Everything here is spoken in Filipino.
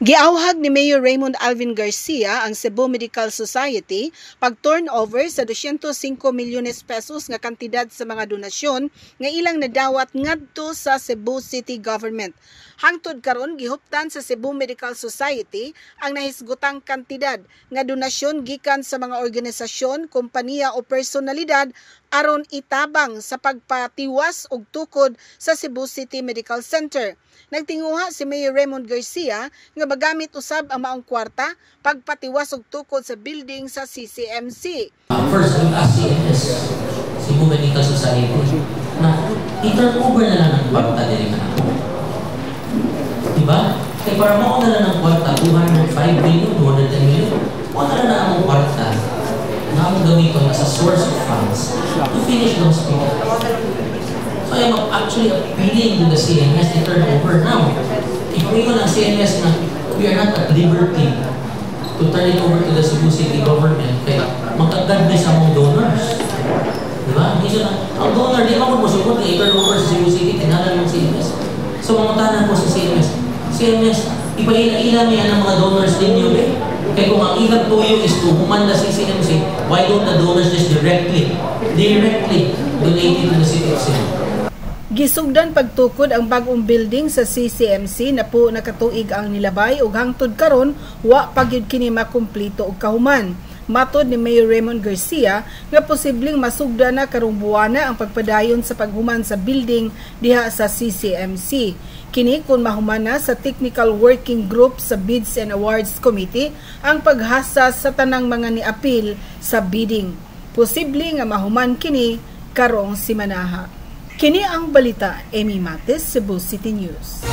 Giawhag ni Mayor Raymond Alvin Garcia ang Cebu Medical Society pag-turnover sa 205 milyones pesos nga kantidad sa mga donasyon nga ilang nadawat ngadto sa Cebu City Government. Hangtod karon gihuptan sa Cebu Medical Society ang nahisgotang kantidad nga donasyon gikan sa mga organisasyon, kompanya o personalidad aron itabang sa pagpatiwas og tukod sa Cebu City Medical Center. Nagtinguha si Mayor Raymond Garcia nga magamit usab ang maong kwarta pagpatiwas og tukod sa building sa CCMC. First, ang CMS, Cebu Medical Society, na i-turnover na lang ng kwarta din na ako. Diba? Kaya para mo na lang ng kwarta, 205 billion, 210 million, mo na lang na ang kwarta na ang gamiton as a source of funds to finish those people. So I'm actually appealing to the CMS to turn over now. If we know ng CMS na we are not at liberty to turn it over to the Cebu City Government, kaya magkagad sa mga donors. Diba? Hindi na, ang donor, di ako musukot na i-turn over sa Cebu City, tinalan ng CMS. So mamuntahan po sa CMS. CMS, ipaila-ila niya ng mga donors ninyo eh. Kaya kung ang ilang tuyo is to humanda sa CMC, why don't the donors just directly donate it to the city of Cebu? Gisugdan pagtukod ang bagong building sa CCMC na po nakatuig ang nilabay ug hangtod karon wa pa gyud kini makumpleto og kahuman. Matod ni Mayor Raymond Garcia nga posibleng masugda na karong buwana ang pagpadayon sa paghuman sa building diha sa CCMC. Kini kung mahuman na sa Technical Working Group sa Bids and Awards Committee ang paghasa sa tanang mga niapil sa bidding. Posible nga mahuman kini karong simanaha. Kini ang balita, Amy Matis, Cebu City News.